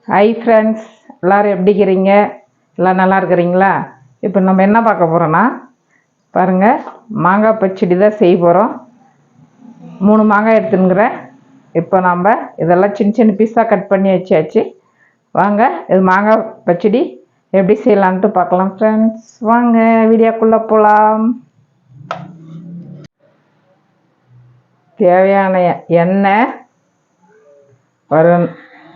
Hi friends, எல்லோரும் எப்படி இருக்கிறீங்க? எல்லாம் நல்லா இருக்கிறீங்களா? இப்போ நம்ம என்ன பார்க்க போகிறோன்னா, பாருங்கள், மாங்காய் பச்சடி தான் செய்ய போகிறோம். 3 மாங்காய் எடுத்துனுங்கிறேன். இப்போ நம்ம இதெல்லாம் சின்ன சின்ன பீஸாக கட் பண்ணி வச்சாச்சு. வாங்க, இது மாங்காய் பச்சடி எப்படி செய்யலான்ட்டு பார்க்கலாம் ஃப்ரெண்ட்ஸ். வாங்க வீடியோக்குள்ளே போகலாம். தேவையான எண்ணெய் ஒரு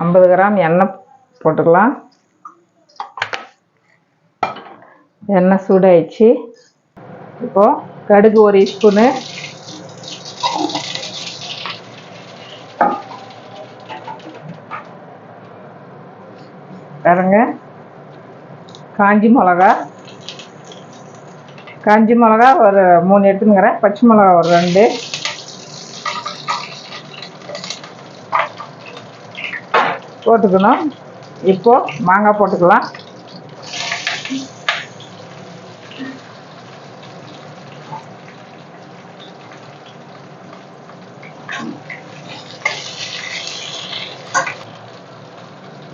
50 கிராம் எண்ணெய் போட்டுக்கலாம். எண்ணெய் சூடாயிடுச்சு. இப்போது கடுகு 1 ஸ்பூனு, பாருங்க, காஞ்சி மிளகா ஒரு 3 எடுத்துங்கிறேன். பச்சை மிளகா ஒரு 2 போட்டுக்கணும். இப்போ மாங்காய் போட்டுக்கலாம்.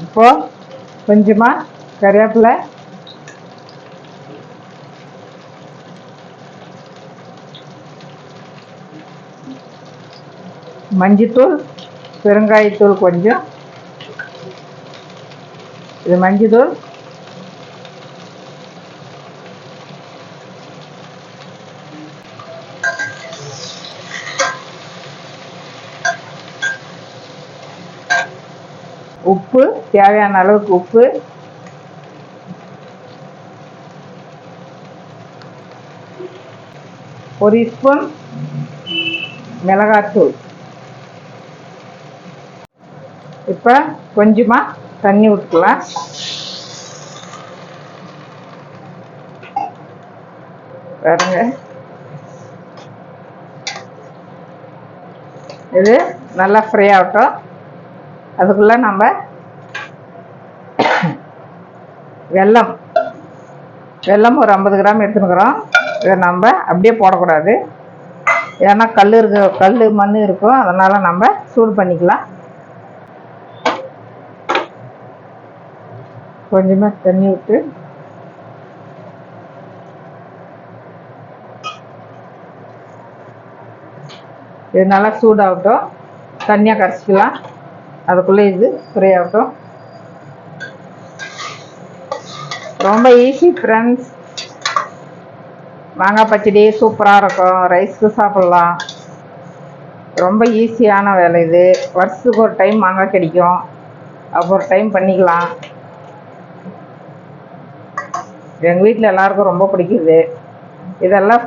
இப்போ கொஞ்சமா கறிவேப்பிலை, மஞ்சத்தூள், பெருங்காயத்தூள் கொஞ்சம், இது மஞ்சத்தூள், உப்பு, தேவையான அளவுக்கு உப்பு, ஒரு ஸ்பூன் மிளகாத்தூள். இப்போ கொஞ்சமாக தண்ணி ஊற்றிக்கலாம். பாருங்க, இது நல்லா ஃப்ரை ஆகட்டும். அதுக்குள்ளே நம்ம வெல்லம் ஒரு 50 கிராம் எடுத்துனுக்குறோம். இதை நம்ம அப்படியே போடக்கூடாது, ஏன்னா கல் மண் இருக்கும். அதனால் நம்ம சூடு பண்ணிக்கலாம். கொஞ்சமாக தண்ணி விட்டு இது நல்லா சூடாகட்டும். தண்ணியாக கரைச்சிக்கலாம். அதுக்குள்ளே இது ஃப்ரை ஆகட்டும். ரொம்ப ஈஸி ஃப்ரெண்ட்ஸ். மாங்காய் பச்சடி சூப்பராக இருக்கும். ரைஸ்க்கு சாப்பிட்லாம். ரொம்ப ஈஸியான வேலை இது. வருஷத்துக்கு ஒரு டைம் மாங்காய் கிடைக்கும், அப்போ ஒரு டைம் பண்ணிக்கலாம். எங்கள் வீட்டில் எல்லாருக்கும் ரொம்ப பிடிக்குது. இதெல்லாம்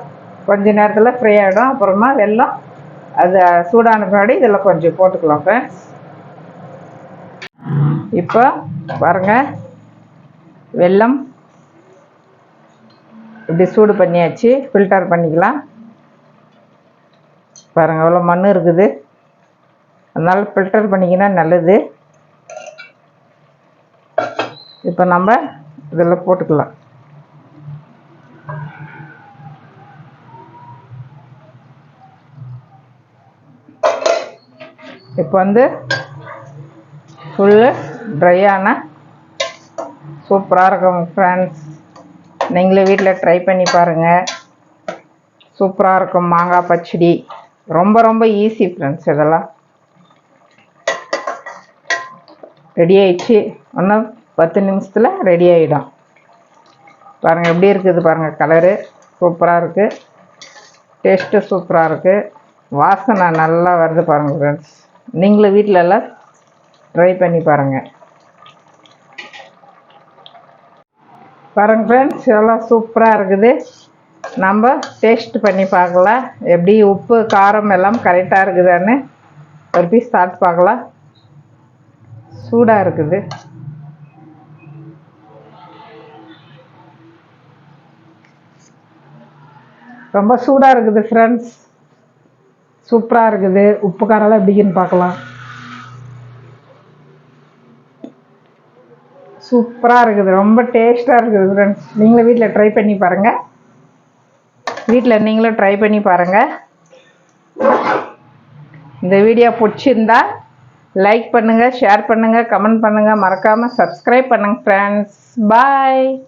கொஞ்ச நேரத்தில் ஃப்ரை ஆகிடும். அப்புறமா வெல்லம் அது சூடான பின்னாடி இதில் கொஞ்சம் போட்டுக்கலாம் ஃப்ரெண்ட்ஸ். இப்போ பாருங்க, வெல்லம் இப்படி சூடு பண்ணியாச்சு. ஃபில்டர் பண்ணிக்கலாம். பாருங்கள், எவ்வளோ மண் இருக்குது. அதனால் ஃபில்டர் பண்ணிக்கினா நல்லது. இப்போ நம்ம இதில் போட்டுக்கலாம். இப்போ வந்து ஃபுல்லு ட்ரையான சூப்பராக இருக்கும் ஃப்ரெண்ட்ஸ். நீங்களே வீட்டில் ட்ரை பண்ணி பாருங்கள். சூப்பராக இருக்கும் மாங்காய் பச்சடி. ரொம்ப ரொம்ப ஈஸி ஃப்ரெண்ட்ஸ். இதெல்லாம் ரெடி ஆயிடுச்சு. இன்னும் 10 நிமிஷத்தில் ரெடி ஆகிடும். பாருங்கள் எப்படி இருக்குது பாருங்கள். கலரு சூப்பராக இருக்குது. டேஸ்ட்டு சூப்பராக இருக்குது. வாசனை நல்லா வருது பாருங்கள் ஃப்ரெண்ட்ஸ். நீங்களும் வீட்டில் எல்லாம் ட்ரை பண்ணி பாருங்கள். பாருங்கள் ஃப்ரெண்ட்ஸ், எல்லாம் சூப்பராக இருக்குது. நம்ம டேஸ்ட் பண்ணி பார்க்கலாம். எப்படி உப்பு காரம் எல்லாம் கரெக்டாக இருக்குதான்னு ஒரு பீஸ் சாப்பிட்டு பார்க்கலாம். சூடாக இருக்குது. ரொம்ப சூடாக இருக்குது ஃப்ரெண்ட்ஸ். சூப்பராக இருக்குது. உப்பு காரெல்லாம் எப்படின்னு பார்க்கலாம். சூப்பராக இருக்குது. ரொம்ப டேஸ்ட்டாக இருக்குது ஃப்ரெண்ட்ஸ். நீங்களும் வீட்டில் ட்ரை பண்ணி பாருங்கள். நீங்களும் ட்ரை பண்ணி பாருங்கள். இந்த வீடியோ பிடிச்சிருந்தா லைக் பண்ணுங்கள், ஷேர் பண்ணுங்கள், கமெண்ட் பண்ணுங்கள், மறக்காமல் சப்ஸ்கிரைப் பண்ணுங்கள் ஃப்ரெண்ட்ஸ். பாய்.